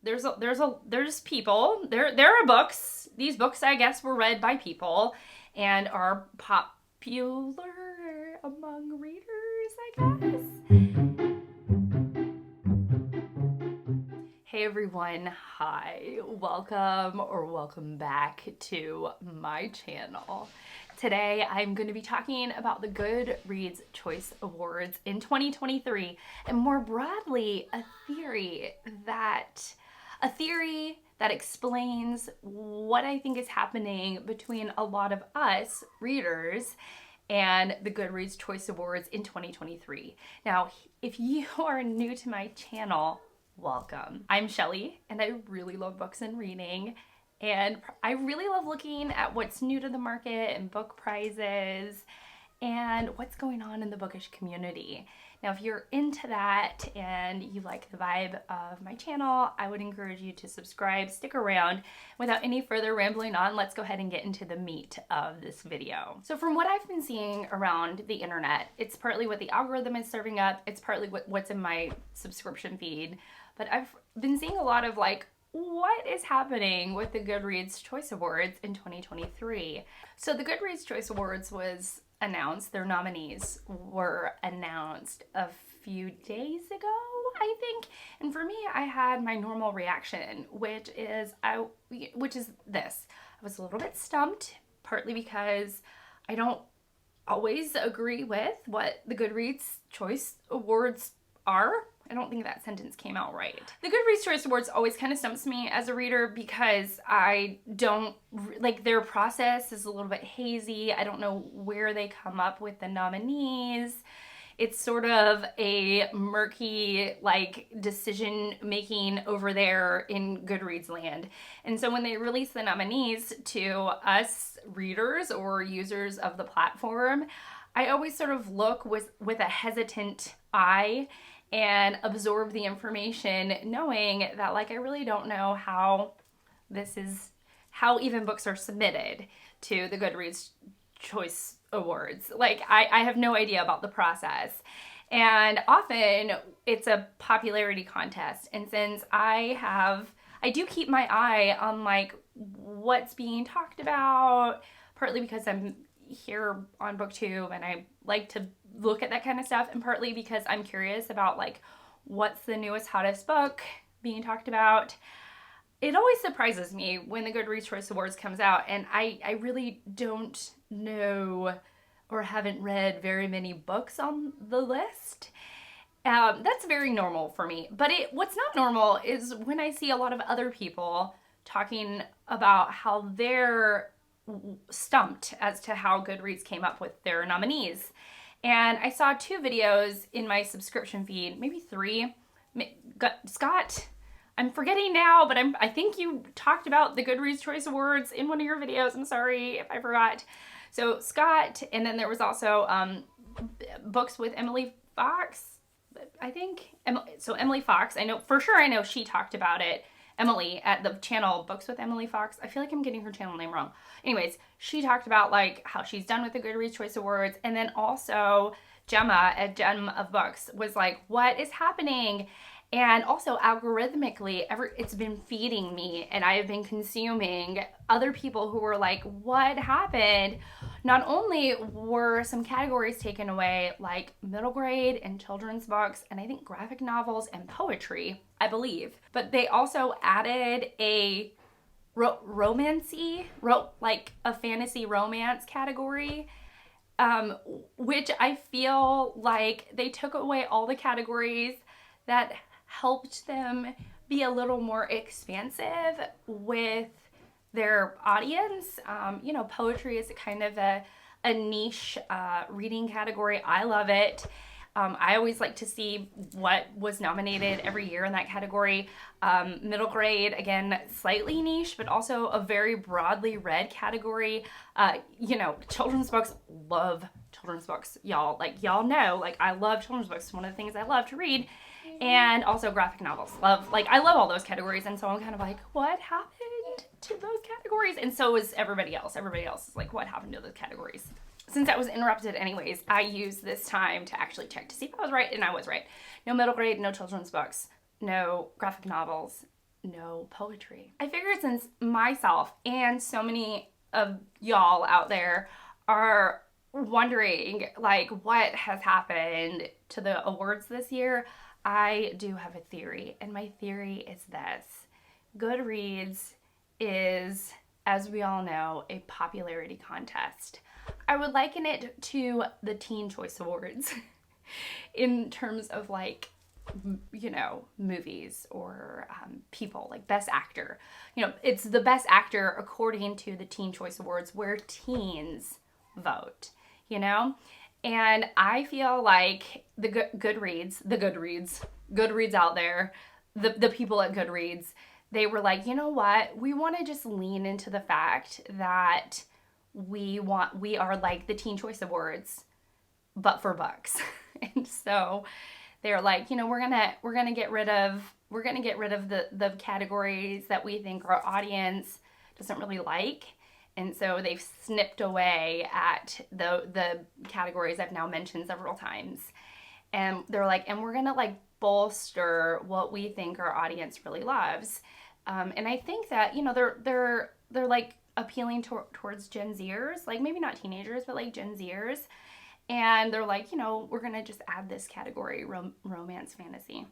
there's people, there are books. These books, I guess, were read by people and are popular among readers, I guess. Hey everyone, hi, welcome back to my channel. Today I'm going to be talking about the Goodreads Choice Awards in 2023 and more broadly a theory that explains what I think is happening between a lot of us readers and the Goodreads Choice Awards in 2023. Now, if you are new to my channel, welcome. I'm Shelly and I really love books and reading, and I really love looking at what's new to the market and book prizes and what's going on in the bookish community. Now, if you're into that and you like the vibe of my channel, I would encourage you to subscribe, stick around. Without any further rambling on, let's go ahead and get into the meat of this video. So from what I've been seeing around the internet, it's partly what the algorithm is serving up, it's partly what's in my subscription feed, but I've been seeing a lot of like, what is happening with the Goodreads Choice Awards in 2023? So the Goodreads Choice Awards was announced, their nominees were announced a few days ago, I think. And for me, I had my normal reaction, which is this. I was a little bit stumped, partly because I don't always agree with what the Goodreads Choice Awards are. I don't think that sentence came out right. The Goodreads Choice Awards always kind of stumps me as a reader because I don't, like, their process is a little bit hazy. I don't know where they come up with the nominees. It's sort of a murky, like, decision making over there in Goodreads land. And so when they release the nominees to us readers or users of the platform, I always sort of look with a hesitant eye and absorb the information, knowing that, like, I really don't know how even books are submitted to the Goodreads Choice Awards. Like, I have no idea about the process. And often it's a popularity contest. And since I do keep my eye on, like, what's being talked about, partly because I'm here on BookTube and I like to look at that kind of stuff, and partly because I'm curious about, like, what's the newest, hottest book being talked about. It always surprises me when the Goodreads Choice Awards comes out, and I really don't know or haven't read very many books on the list. That's very normal for me. But what's not normal is when I see a lot of other people talking about how they're stumped as to how Goodreads came up with their nominees. And I saw 2 videos in my subscription feed, maybe 3. Scott, I'm forgetting now, but I think you talked about the Goodreads Choice Awards in one of your videos. I'm sorry if I forgot. So Scott, and then there was also books with Emily Fox, I think. So Emily Fox, I know she talked about it. Emily at the channel Books with Emily Fox. I feel like I'm getting her channel name wrong. Anyways, she talked about, like, how she's done with the Goodreads Choice Awards. And then also Gemma at Gem of Books was like, what is happening? And also algorithmically, it's been feeding me, and I have been consuming other people who were like, what happened? Not only were some categories taken away, like middle grade and children's books, and I think graphic novels and poetry, I believe, but they also added a like a fantasy romance category, which I feel like they took away all the categories that helped them be a little more expansive with their audience. Poetry is kind of a niche reading category. I love it. I always like to see what was nominated every year in that category. Middle grade, again, slightly niche, but also a very broadly read category. Children's books, love children's books. Y'all know, like, I love children's books. It's one of the things I love to read. And also graphic novels. I love all those categories. And so I'm kind of like, what happened to those categories? And so is everybody else. Everybody else is like, what happened to those categories? Since I was interrupted anyways, I used this time to actually check to see if I was right, and I was right. No middle grade, no children's books, no graphic novels, no poetry. I figured since myself and so many of y'all out there are wondering like what has happened to the awards this year, I do have a theory, and my theory is this. Goodreads is, as we all know, a popularity contest. I would liken it to the Teen Choice Awards in terms of like, you know, movies or people, like best actor. You know, it's the best actor according to the Teen Choice Awards where teens vote, you know? And I feel like the Goodreads out there, the people at Goodreads, they were like, you know what? We want to just lean into the fact that we are like the Teen Choice Awards, but for books. And so they're like, you know, we're gonna get rid of the categories that we think our audience doesn't really like. And so they've snipped away at the categories I've now mentioned several times. And they're like, and we're gonna like bolster what we think our audience really loves. And I think that, you know, they're like appealing towards Gen Zers, like maybe not teenagers, but like Gen Zers. And they're like, you know, we're gonna just add this category, romance fantasy,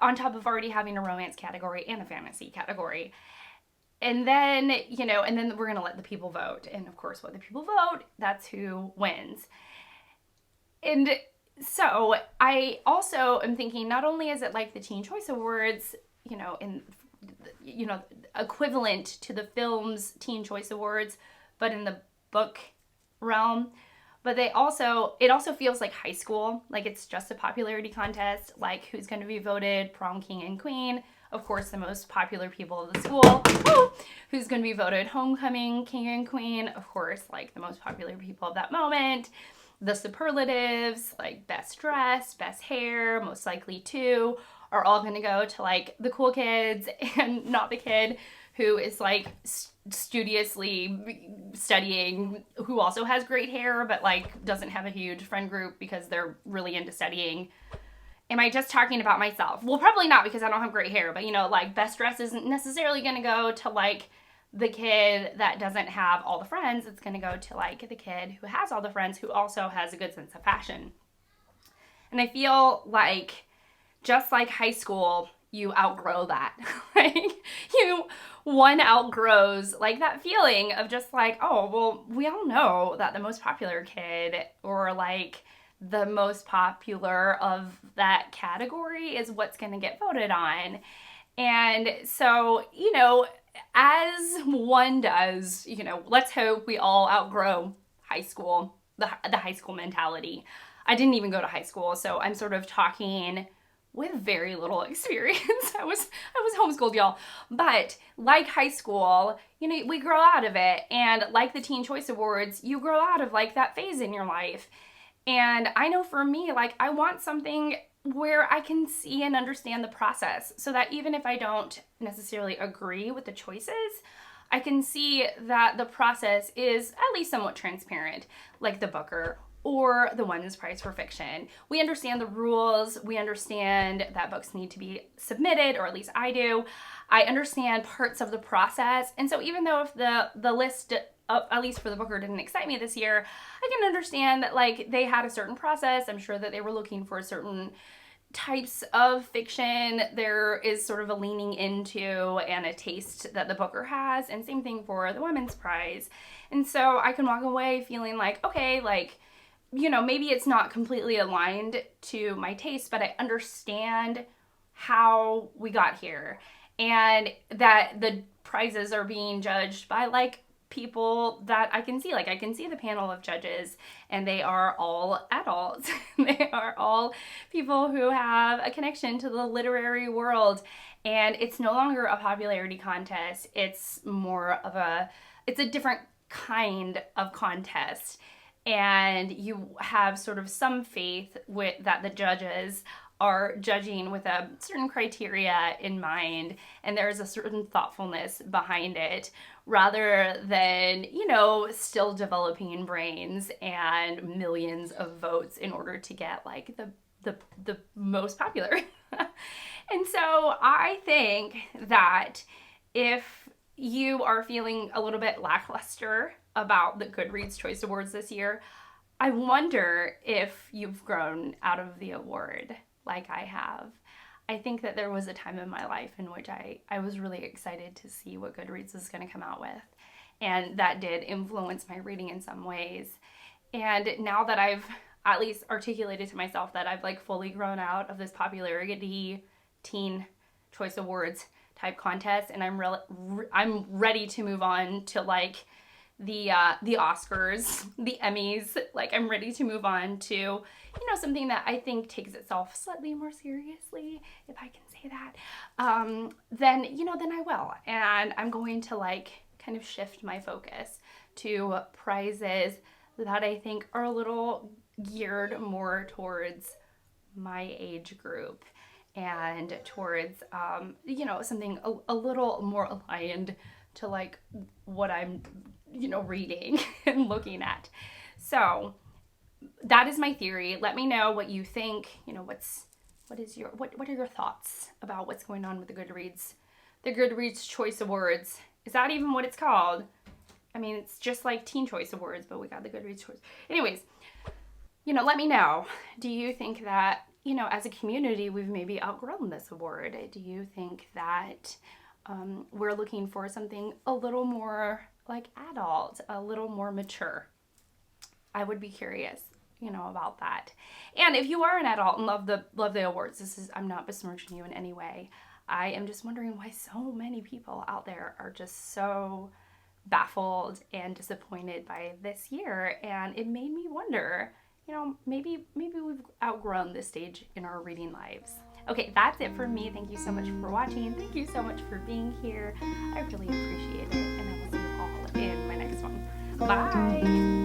on top of already having a romance category and a fantasy category. And then, you know, and then we're going to let the people vote. And of course, what the people vote, that's who wins. And so I also am thinking, not only is it like the Teen Choice Awards, you know, equivalent to the film's Teen Choice Awards, but in the book realm, but it also feels like high school, like it's just a popularity contest, like who's going to be voted prom king and queen. Of course, the most popular people of the school. Woo! Who's going to be voted homecoming king and queen? Of course, like the most popular people of that moment. The superlatives, like best dress, best hair, most likely to, are all going to go to like the cool kids and not the kid who is like studiously studying, who also has great hair, but like doesn't have a huge friend group because they're really into studying. Am I just talking about myself? Well, probably not, because I don't have great hair, but you know, like best dress isn't necessarily going to go to like the kid that doesn't have all the friends. It's going to go to like the kid who has all the friends, who also has a good sense of fashion. And I feel like just like high school, you outgrow that. Like one outgrows like that feeling of just like, oh, well, we all know that the most popular kid, or like the most popular of that category, is what's going to get voted on. And so, you know, as one does, you know, let's hope we all outgrow high school, the high school mentality. I didn't even go to high school, so I'm sort of talking with very little experience. I was homeschooled, y'all. But like high school, you know, we grow out of it. And like the Teen Choice Awards, you grow out of like that phase in your life. And I know for me, like I want something where I can see and understand the process, so that even if I don't necessarily agree with the choices, I can see that the process is at least somewhat transparent, like the Booker or the Women's Prize for Fiction. We understand the rules. We understand that books need to be submitted, or at least I do. I understand parts of the process. And so even though if the list, at least for the Booker, didn't excite me this year, I can understand that like they had a certain process. I'm sure that they were looking for certain types of fiction. There is sort of a leaning into and a taste that the Booker has, and same thing for the Women's Prize. And so I can walk away feeling like, okay, like, you know, maybe it's not completely aligned to my taste, but I understand how we got here, and that the prizes are being judged by like people that I can see. Like I can see the panel of judges, and they are all adults. They are all people who have a connection to the literary world, and it's no longer a popularity contest. It's it's a different kind of contest. And you have sort of some faith with that the judges are judging with a certain criteria in mind, and there's a certain thoughtfulness behind it, rather than, you know, still developing brains and millions of votes in order to get like the most popular. And so I think that if you are feeling a little bit lackluster about the Goodreads Choice Awards this year, I wonder if you've grown out of the award like I have. I think that there was a time in my life in which I was really excited to see what Goodreads was going to come out with. And that did influence my reading in some ways. And now that I've at least articulated to myself that I've like fully grown out of this popularity teen choice awards type contest, and I'm ready to move on to like the Oscars, the Emmys. Like I'm ready to move on to, you know, something that I think takes itself slightly more seriously, if I can say that. Then, you know, then I will. And I'm going to like kind of shift my focus to prizes that I think are a little geared more towards my age group and towards, you know, something a little more aligned to like what I'm, you know, reading and looking at. So that is my theory. Let me know what you think. You know, what are your thoughts about what's going on with the Goodreads Choice Awards? Is that even what it's called? I mean, it's just like Teen Choice Awards, but we got the Goodreads Choice. Anyways, you know, let me know. Do you think that, you know, as a community, we've maybe outgrown this award? Do you think that we're looking for something a little more like adult, a little more mature? I would be curious, you know, about that. And if you are an adult and love the awards, I'm not besmirching you in any way. I am just wondering why so many people out there are just so baffled and disappointed by this year. And it made me wonder, you know, maybe we've outgrown this stage in our reading lives. Okay, that's it for me. Thank you so much for watching. Thank you so much for being here. I really appreciate it. And I will see you all in my next one. Bye.